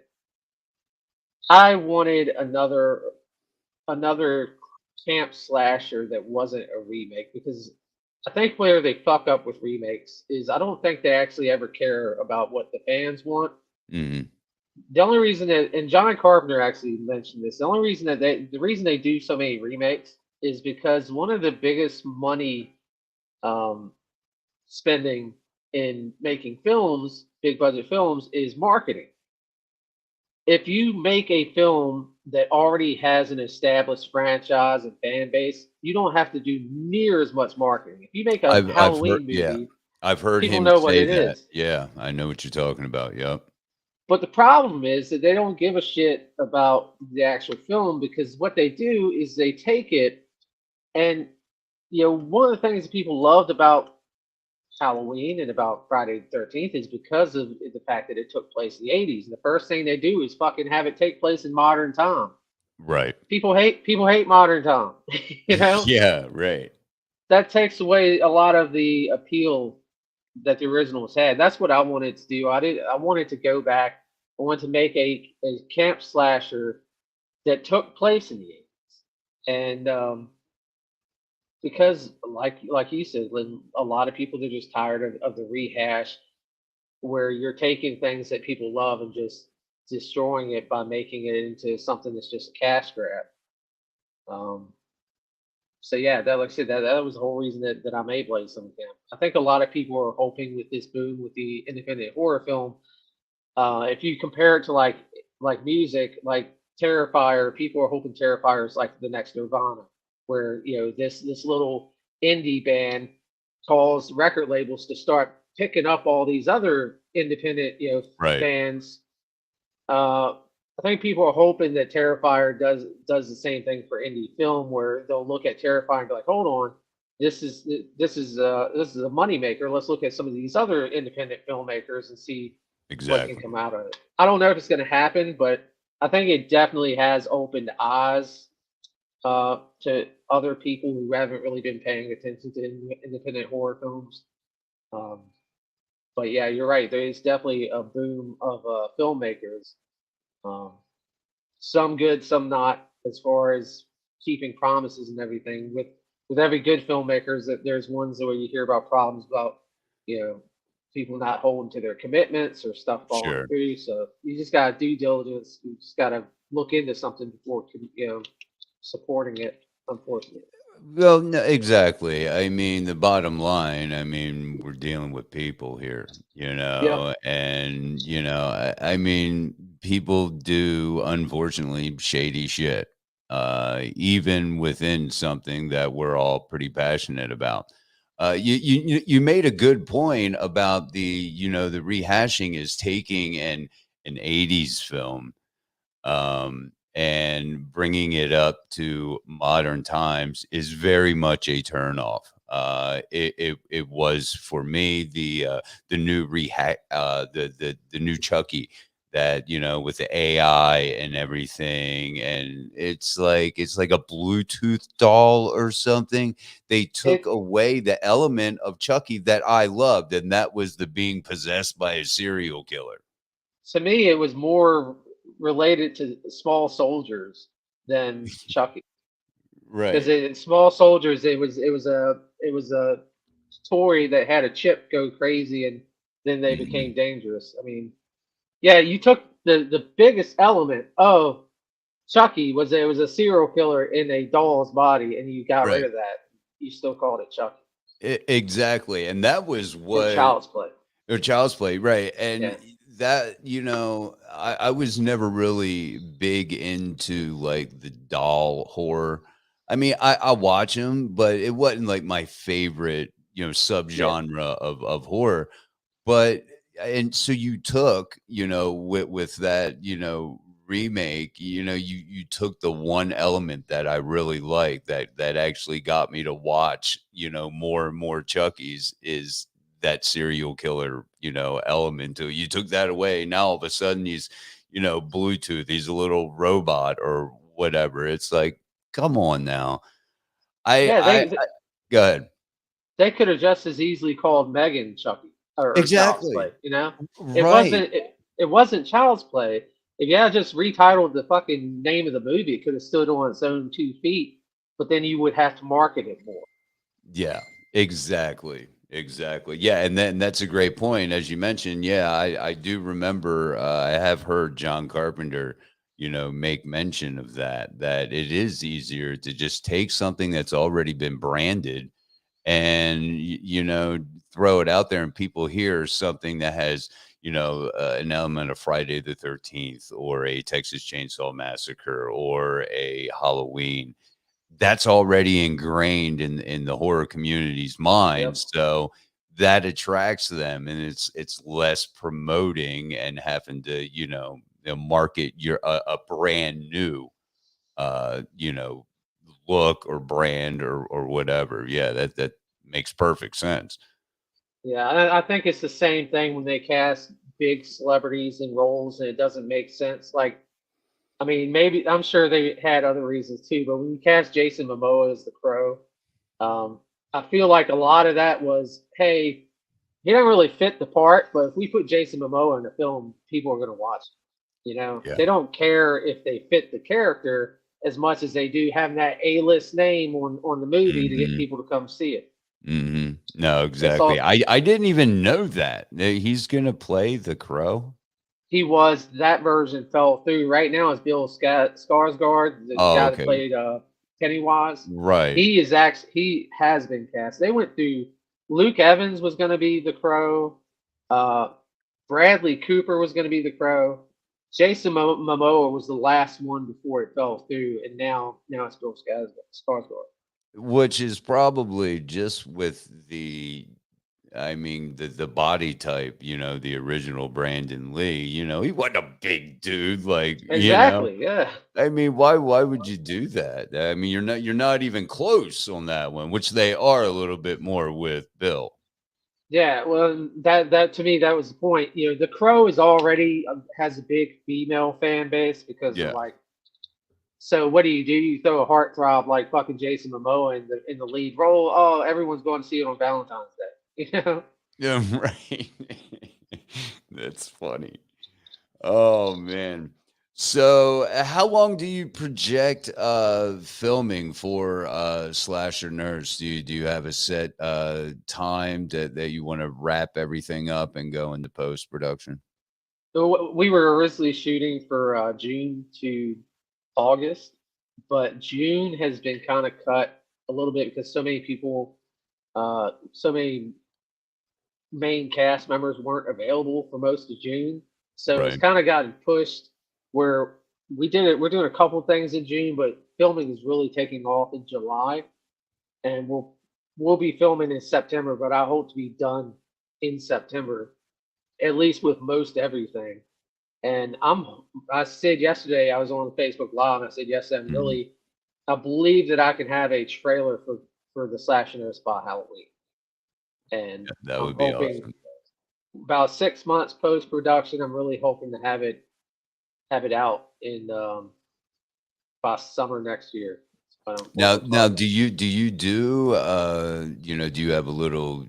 I wanted another camp slasher that wasn't a remake, because I think where they fuck up with remakes is I don't think they actually ever care about what the fans want. Mhm. The only reason that, and John Carpenter actually mentioned this, the reason they do so many remakes is because one of the biggest money um, spending in making films, big budget films, is marketing. If you make a film that already has an established franchise and fan base, you don't have to do near as much marketing. If you make a I've heard Halloween yeah. movie, I've heard people him know what say it that. is. Yeah, I know what you're talking about. Yep. But the problem is that they don't give a shit about the actual film, because what they do is they take it and, one of the things that people loved about Halloween and about Friday the 13th is because of the fact that it took place in the 80s. And the first thing they do is fucking have it take place in modern time. Right. People hate modern time. you know Yeah, right. that takes away a lot of the appeal that the originals had. That's what I wanted to do. I wanted to go back. I wanted to make a camp slasher that took place in the 80s. And because like you said, Lynn, a lot of people are just tired of the rehash, where you're taking things that people love and just destroying it by making it into something that's just a cash grab. Um, So yeah, that like I said, that was the whole reason that I made Blade Summer Camp. I think a lot of people are hoping with this boom with the independent horror film. If you compare it to like music, like Terrifier, people are hoping Terrifier is like the next Nirvana, where this little indie band calls record labels to start picking up all these other independent Right. bands. I think people are hoping that Terrifier does the same thing for indie film, where they'll look at Terrifier and be like, hold on, this is a moneymaker. Let's look at some of these other independent filmmakers and see what can Exactly. come out of it. I don't know if it's going to happen, but I think it definitely has opened eyes to other people who haven't really been paying attention to independent horror films. Um, but yeah, you're right. There is definitely a boom of filmmakers. Um, some good, some not, as far as keeping promises and everything. With every good filmmakers, that there's ones where you hear about problems about you know people not holding to their commitments or stuff falling Sure. through. So you just got to due diligence. You just got to look into something before supporting it. Unfortunately. Well, no, exactly. I mean, the bottom line, I mean, we're dealing with people here, Yep. and, I mean, people do, unfortunately, shady shit, even within something that we're all pretty passionate about. You made a good point about the rehashing is taking an 80s film and bringing it up to modern times is very much a turnoff. It was for me the new the new Chucky that with the AI and everything, and it's like a Bluetooth doll or something. They took It away the element of Chucky that I loved, and that was the being possessed by a serial killer. To me, it was more related to small soldiers than Chucky. Because Right. in Small Soldiers, it was a story that had a chip go crazy, and then they became Mhm. dangerous. I mean, yeah, you took the biggest element of Chucky was it was a serial killer in a doll's body, and you got rid Right. of that. You still called it Chucky Exactly, and that was or what Child's Play. or Child's Play, right? And Yeah, that I was never really big into like the doll horror. I mean, I watch them, but it wasn't like my favorite yeah, subgenre of horror. But and so you took, with that, remake, you took the one element that I really like that actually got me to watch, more and more Chucky's is that serial killer, element to it. You took that away. Now all of a sudden Bluetooth, he's a little robot or whatever. It's like, come on now. I yeah. I, They I go ahead. they could have just as easily called Megan Chucky or Child's Play. Exactly. It Right. wasn't Child's Play. If you had just retitled the fucking name of the movie, it could have stood on its own 2 feet. But then you would have to market it more. Yeah, exactly. Exactly. Yeah, and then that's a great point. As you mentioned, yeah, I do remember I have heard John Carpenter, make mention of that it is easier to just take something that's already been branded and throw it out there and people hear something that has an element of Friday the 13th or a Texas Chainsaw Massacre or a Halloween that's already ingrained in the horror community's mind, Yep. so that attracts them, and it's less promoting and having to, market a brand new, look or brand or whatever. Yeah, that makes perfect sense. Yeah, I think it's the same thing when they cast big celebrities in roles and it doesn't make sense. Like, I mean, maybe I'm sure they had other reasons too, but when you cast Jason Momoa as the Crow, um, I feel like a lot of that was, hey, he doesn't really fit the part, but if we put Jason Momoa in the film, people are going to watch it. Yeah. They don't care if they fit the character as much as they do having that A-list name on the movie to get Mhm. people to come see it. Mhm. No, It's exactly. all I didn't even know that he's gonna play the Crow. he was that version fell through. Right now, it's Bill Skarsgård, the Oh, guy that okay. played Pennywise. Right. He has been cast. They went through. Luke Evans was going to be the Crow. Uh, Bradley Cooper was going to be the Crow. Jason Momoa was the last one before it fell through, and now it's Bill Skarsgård. Which is probably just with the I mean, the body type, the original Brandon Lee, he wasn't a big dude, like, Exactly. Yeah. I mean, why would you do that? I mean, you're not even close on that one, which they are a little bit more with Bill. Yeah. Well, that to me that was the point. The Crow is already has a big female fan base because of Yeah. like. So what do? You throw a heartthrob like fucking Jason Momoa in the lead role. Oh, everyone's going to see it on Valentine's Day. Yeah, right. That's funny. Oh man. So, how long do you project filming for Slasher Nurse? Do you have a set time that you want to wrap everything up and go into post production? So we were originally shooting for June to August, but June has been kind of cut a little bit because so many people, so many main cast members weren't available for most of June. So it's Right. kind of gotten pushed where we're doing a couple things in June, but filming is really taking off in July. And we'll be filming in September, but I hope to be done in September, at least with most everything. And I said yesterday, I was on Facebook Live, and I said yesterday, Mhm. I believe that I can have a trailer for the Slash and Earth by Halloween. And That I'm would be hoping awesome. about 6 months post production. I'm really hoping to have it out in by summer next year. What Now, we're now, targeting. do you have a little,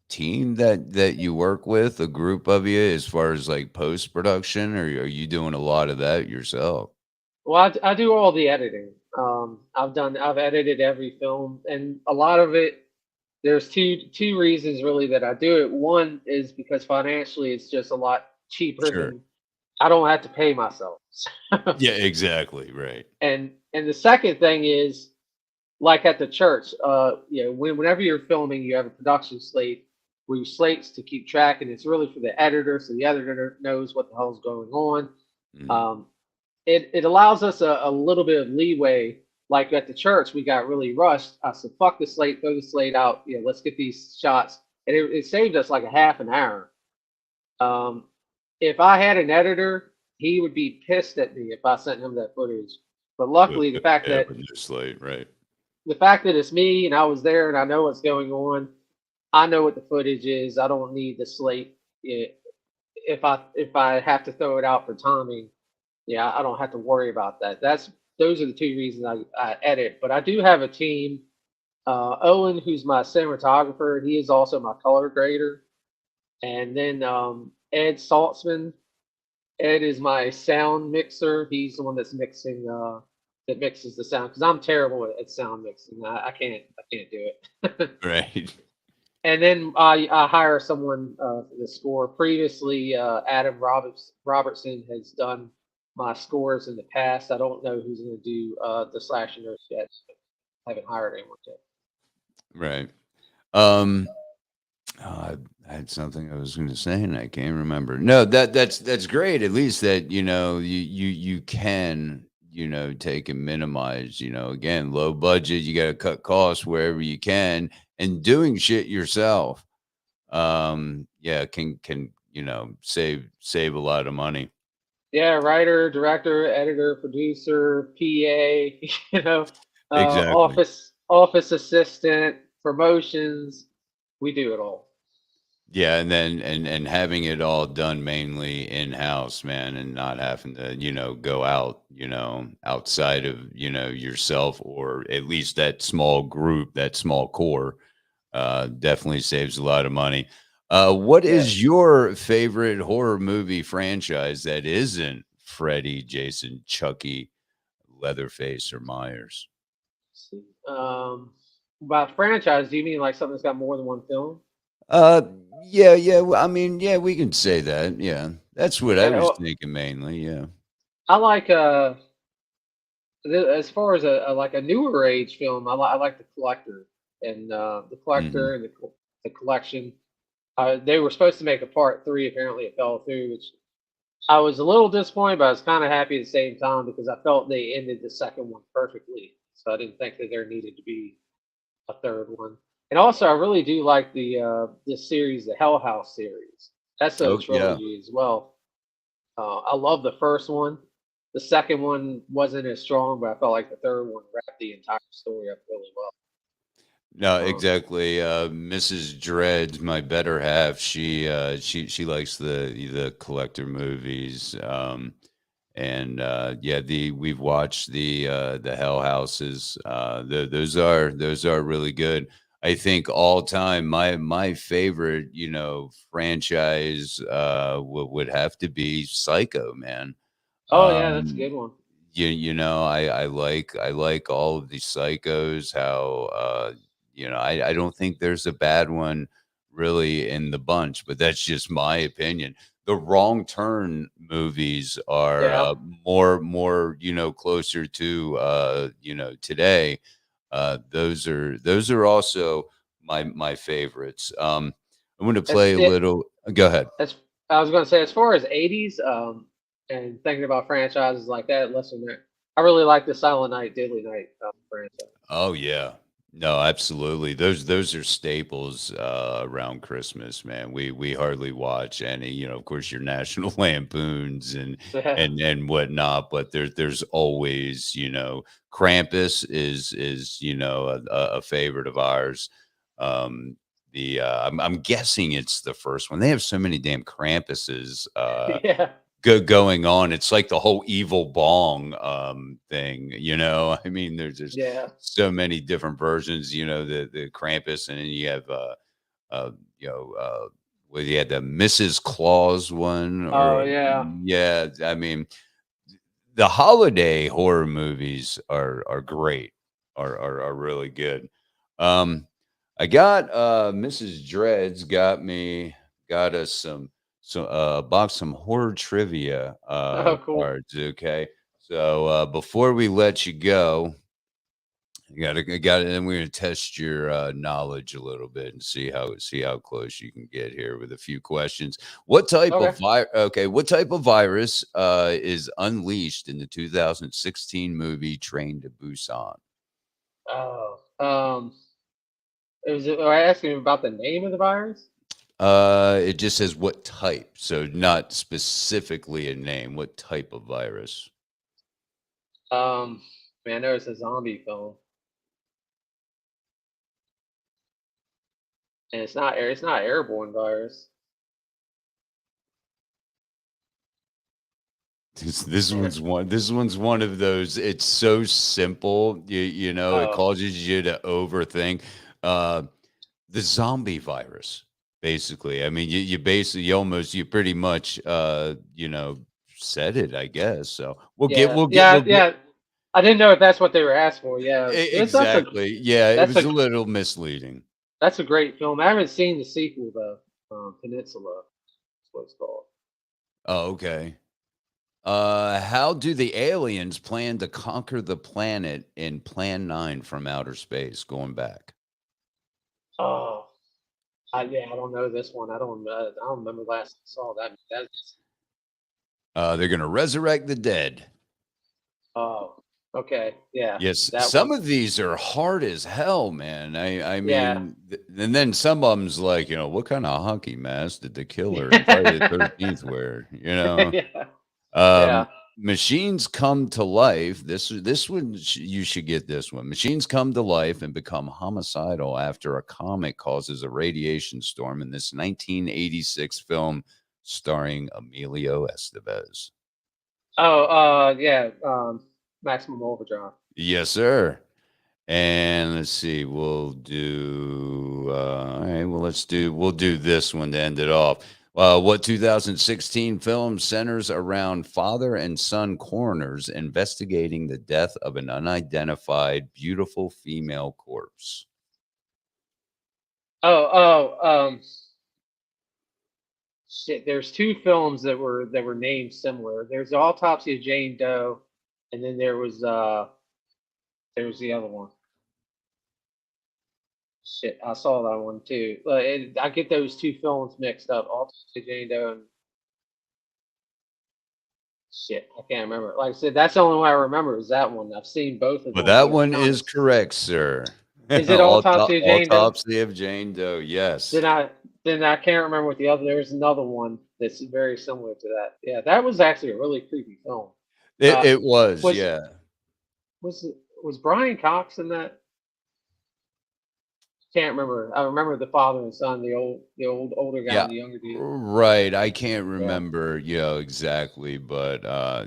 team that you work with, a group of you, as far as like post production, or are you doing a lot of that yourself? Well, I do all the editing. I've edited every film, and a lot of it. There's two reasons really that I do it. One is because financially, it's just a lot cheaper Sure. than I don't have to pay myself. Yeah, exactly. Right. And the second thing is like at the church, whenever you're filming, you have a production slate where you slates to keep track, and it's really for the editor, so the editor knows what the hell's going on. Mhm. Um, it allows us a little bit of leeway. Like at the church, we got really rushed. I said, "Fuck the slate, throw the slate out. Let's get these shots." And it saved us like a half an hour. Um, if I had an editor, he would be pissed at me if I sent him that footage. But luckily, Yeah, with no slate, right? the fact that it's me and I was there and I know what's going on, I know what the footage is. I don't need the slate. If I have to throw it out for timing, yeah, I don't have to worry about that. Those are the two reasons I edit. But I do have a team. Owen, who's my cinematographer, he is also my color grader, and then Ed Saltzman. Ed is my sound mixer. He's the one that's mixing that mixes the sound because I'm terrible at sound mixing. I can't do it. Right. And then I hire someone for the score. Previously, Adam Robertson has done my scores in the past. I don't know who's going to do the Slash and Nurse yet. I haven't hired anyone yet. Right. Um, I had something I was going to say and I can't remember. No, that's great. At least that you can take and minimize. Again, low budget. You got to cut costs wherever you can, and doing shit yourself. Yeah, can save a lot of money. Yeah, writer, director, editor, producer, PA, Exactly. office assistant, promotions. We do it all. Yeah, and then and having it all done mainly in-house, man, and not having to, go out, outside of, yourself, or at least that small group, that small core, definitely saves a lot of money. What Yeah. is your favorite horror movie franchise that isn't Freddy, Jason, Chucky, Leatherface, or Myers? See. By franchise, do you mean like something that's got more than one film? Uh, yeah. I mean, yeah, we can say that. Yeah, that's what I Okay. was Well, thinking mainly. Yeah. I like As far as a like a newer age film, I like The Collector and The Hmm. Collector and the Collection. They were supposed to make a part three. Apparently, it fell through, which I was a little disappointed, but I was kind of happy at the same time because I felt they ended the second one perfectly. So I didn't think that there needed to be a third one. And also, I really do like the series, the Hell House series. That's a Oh yeah. trilogy as well. I love the first one. The second one wasn't as strong, but I felt like the third one wrapped the entire story up really No, well. exactly. Mrs. Dreds, my better half, she likes the collector movies. And yeah, the we've watched the Hell Houses. Those are really good. I think all time my favorite, franchise would have to be Psycho, man. Oh yeah, that's a Um, good one. I like all of these psychos, how I don't think there's a bad one really in the bunch, but that's just my opinion. The Wrong Turn movies are Yeah, more closer to today. Those are also my favorites. I'm going to as play a yeah, little. Go ahead. as I was going to say, as far as '80s, and thinking about franchises like that, listen, I really like the Silent Night, Deadly Night franchise. Oh yeah. No, absolutely. Those are staples around Christmas, man. We hardly watch any, of course, your National Lampoons Yeah, and whatnot, but there's always, Krampus is a favorite of ours. Um, I'm guessing it's the first one. They have so many damn Krampuses. yeah, Going on. It's like the whole evil bong thing, I mean, there's yeah. so many different versions, the Krampus, and then you have uh well, you had the Mrs. Claus one, or Oh yeah. yeah, I mean, the holiday horror movies are great, are really good. Um, I got Mrs. Dreads got us some box some horror trivia Oh cool. cards. Okay, so before we let you go, I got it. And we're gonna test your knowledge a little bit and see how close you can get here with a few questions. Okay. What type of virus is unleashed in the 2016 movie Train to Busan? Oh, are I asking about the name of the virus? It just says what type, so not specifically a name. What type of virus? Um, man, I know it's a zombie film, and it's not airborne virus. This one's one of those. It's so simple, it Oh causes you to overthink. Uh, the zombie virus, basically. I mean, you pretty much said it, I guess. So yeah, we'll yeah, get yeah. I didn't know if that's what they were asking for. Yeah, exactly. Yeah, it that's was a a little misleading. that's a great film. I haven't seen the sequel though. Peninsula. That's what it's called. Oh, okay. How do the aliens plan to conquer the planet in Plan 9 from outer space going back? Oh, I don't know this one. I don't remember last I saw that. That's They're going to resurrect the dead. oh, okay, yeah, Yes, that some one. of these are hard as hell, man. I Yeah, mean, and then some of them's like, what kind of hockey mask did the killer in Friday the 13th wear? yeah, Um, yeah. machines come to life. This one you should get this one. Machines come to life and become homicidal after a comet causes a radiation storm in this 1986 film starring Emilio Estevez. Oh, yeah. Maximum Overdrive. Yes, sir. And let's see, we'll do all right, we'll do this one to end it off. What 2016 film centers around father and son coroners investigating the death of an unidentified beautiful female corpse? Oh, shit. There's two films that were named similar. There's Autopsy of Jane Doe, and then there was the other one. Shit, I saw that one too. But I get those two films mixed up. All Jane Doe and shit, I can't remember. Like I said, that's the only one I remember is that one. I've seen both of Well, them, that but I'm one trying to. is correct, sir. Is it Autopsy of Jane Doe? Autopsy of Jane Doe. Yes, Then I then I can't remember what the other. There's another one that's very similar to that. Yeah, that was actually a really creepy film. Uh, it was. was Yeah. was was Brian Cox in that? Can't remember. I remember the father and son, the old older guy Yeah. and the younger dude. Right. I can't Yeah. remember, exactly, but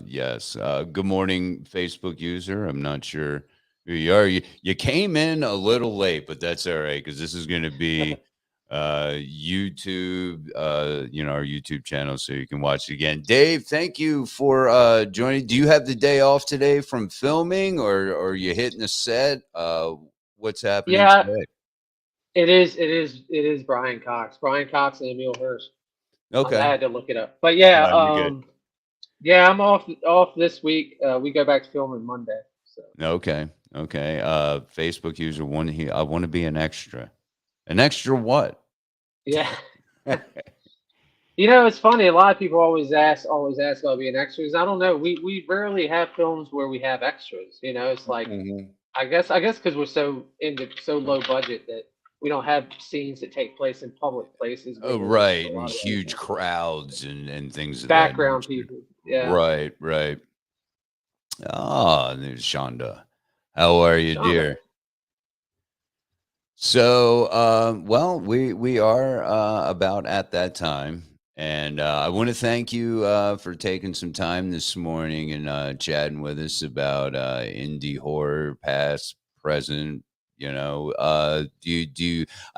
yes. Good morning, Facebook user. I'm not sure who you are. You came in a little late, but that's all right because this is going to be YouTube, our YouTube channel, so you can watch it again. Dave, thank you for joining. Do you have the day off today from filming, or are you hitting a set? What's happening Yeah, today? it is Brian Cox. Brian Cox and Emil Hirsch. I Okay. had to look it up. But yeah, No, you're good. yeah, I'm off this week. We go back to filming Monday. So Okay. Okay. Facebook user one here. I want to be an extra. An extra what? yeah. It's funny. A lot of people always ask about being extras. I don't know. We rarely have films where we have extras. It's like Mhm. I guess because we're so low budget that we don't have scenes that take place in public places where Oh, there's right. a And lot of other huge people, crowds and things of that background nature. people. Yeah, Right. Right. Ah, there's Shonda. How are you, Shauna. dear? So, well, we are about at that time, and I want to thank you for taking some time this morning and chatting with us about indie horror, past, present. I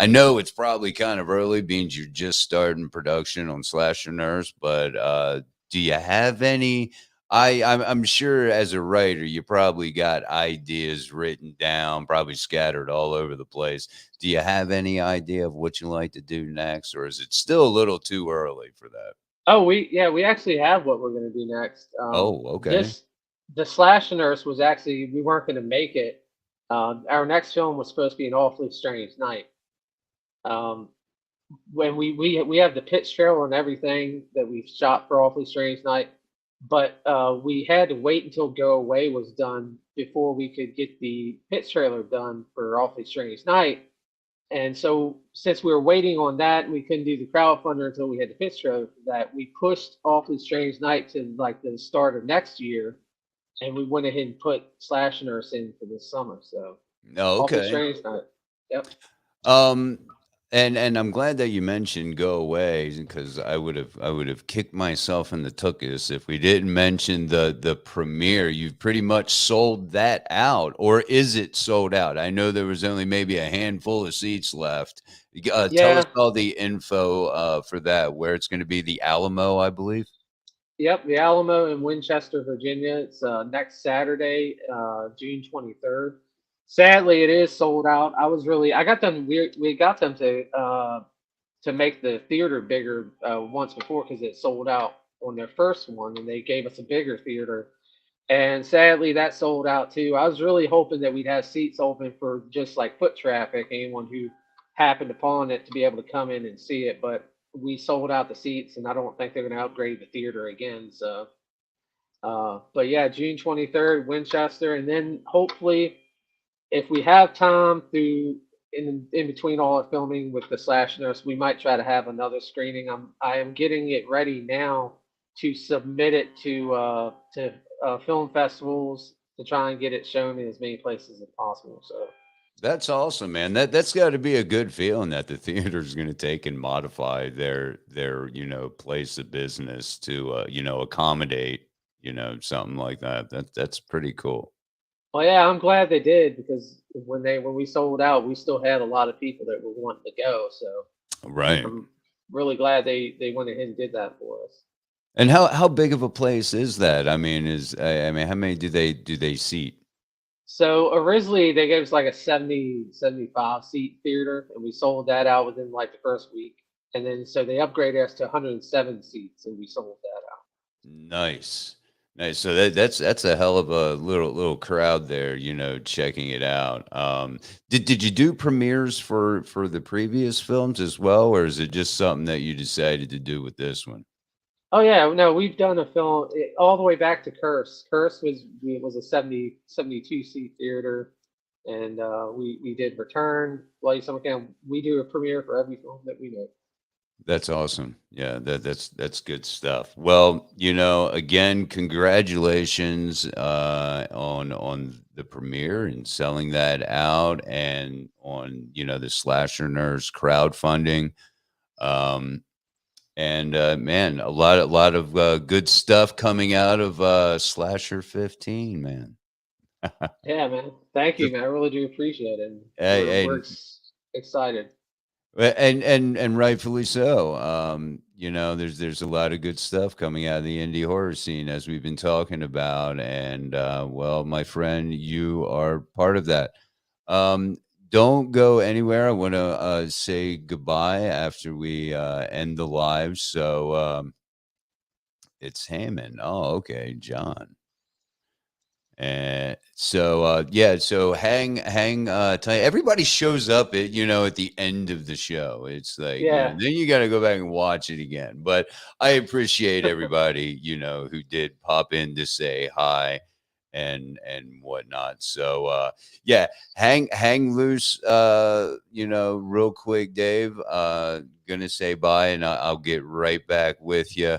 know it's probably kind of early, being you're just starting production on Slasher Nurse, but do you have any? I'm sure as a writer, you probably got ideas written down, probably scattered all over the place. Do you have any idea of what you like to do next, or is it still a little too early for that? Oh, we actually have what we're gonna do next. Oh, okay. This the Slash Nurse was actually we weren't gonna make it. Our next film was supposed to be an awfully strange night. Um, when we have the pitch trailer and everything that we've shot for Awfully Strange Night, but we had to wait until Go Away was done before we could get the pitch trailer done for Awfully Strange Night. And so since we were waiting on that, we couldn't do the crowdfunder until we had the pitch trailer for that. We pushed Awfully Strange Night to like the start of next year, and we went ahead and put Slash Nurse in for this summer. So Oh, Awfully okay. Strange Night. Yep. Um, and I'm glad that you mentioned Go Away because I would have kicked myself in the tuchus if we didn't mention the premiere. You've pretty much sold that out, or is it sold out? I know there was only maybe a handful of seats left. Tell us Yeah. all the info for that. Where it's going to be, the Alamo, I believe. Yep, the Alamo in Winchester, Virginia. It's next Saturday, June 23rd. Sadly, it is sold out. I got them. We got them to make the theater bigger once before because it sold out on their first one, and they gave us a bigger theater. And sadly, that sold out too. I was really hoping that we'd have seats open for just like foot traffic, anyone who happened upon it to be able to come in and see it. But we sold out the seats, and I don't think they're going to upgrade the theater again. So, but yeah, June 23rd, Winchester, and then hopefully, if we have time through in between all the filming with the Slash Nurse, we might try to have another screening. I am getting it ready now to submit it to film festivals to try and get it shown in as many places as possible. So That's awesome, man. That's got to be a good feeling that the theater is going to take and modify their place of business to accommodate something like that. That's pretty cool. well, yeah, I'm glad they did because when we sold out, we still had a lot of people that were wanting to go. So Right. I'm really glad they went ahead and did that for us. And how big of a place is that? I mean, how many do they seat? So originally they gave us like a 75 seat theater, and we sold that out within like the first week. And then so they upgraded us to 107 seats, and we sold that out. Nice. Nice. So that's a hell of a little crowd there, checking it out. Did you do premieres for the previous films as well, or is it just something that you decided to do with this one? Oh yeah, no, we've done a film all the way back to Curse. Curse was a 72 seat theater, and we did Return, Bloody Summer Camp. We do a premiere for every film that we make. That's awesome. Yeah, that's good stuff. Well, again, congratulations on the premiere and selling that out, and on the Slasher Nurse crowdfunding. Um, and man, a lot of good stuff coming out of Slasher 15, man. Yeah, man. Thank you, The- man. I really do appreciate it. And Hey, we're hey, excited. and rightfully so. There's a lot of good stuff coming out of the indie horror scene, as we've been talking about, and well, my friend, you are part of that. Um, don't go anywhere. I want to say goodbye after we end the live. So it's Hammond. Oh, okay, John. And so yeah, so hang everybody shows up at the end of the show. It's like, Yeah. then you got to go back and watch it again. But I appreciate everybody, who did pop in to say hi and whatnot. So yeah, hang loose, real quick, Dave. Gonna say bye, and I'll get right back with you.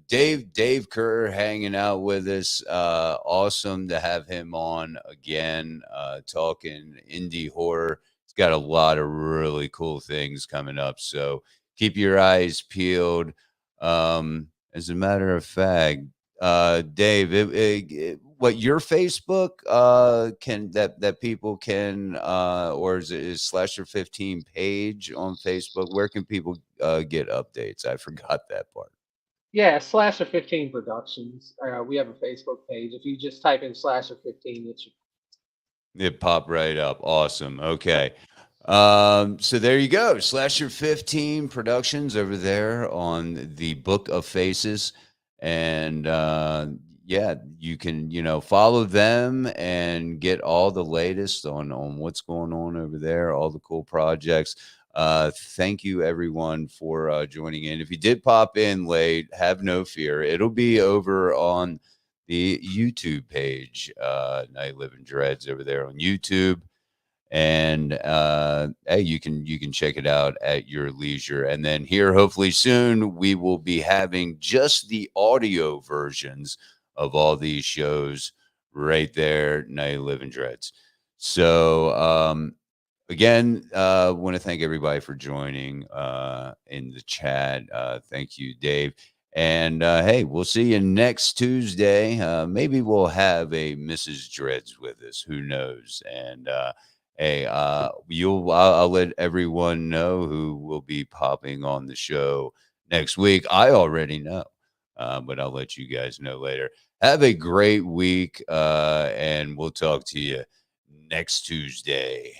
Dave Kerr hanging out with us. Awesome to have him on again, talking indie horror. He's got a lot of really cool things coming up, so keep your eyes peeled. As a matter of fact, Dave, what your Facebook can that people can, or is Slasher 15 page on Facebook? Where can people get updates? I forgot that part. Yeah, Slasher 15 Productions. We have a Facebook page. If you just type in Slasher 15, it should. It popped right up. Awesome. Okay. So there you go. Slasher 15 Productions over there on the Book of Faces. And yeah, you can, follow them and get all the latest on what's going on over there, all the cool projects. Thank you everyone for joining in. If you did pop in late, have no fear. It'll be over on the YouTube page, Night Living Dreads over there on YouTube. And hey, you can check it out at your leisure. And then here, hopefully soon, we will be having just the audio versions of all these shows right there, Night Living Dreads. So again, want to thank everybody for joining in the chat. Thank you, Dave. And hey, we'll see you next Tuesday. Maybe we'll have a Mrs. Dreads with us. Who knows? And hey, I'll let everyone know who will be popping on the show next week. I already know, but I'll let you guys know later. Have a great week, and we'll talk to you next Tuesday.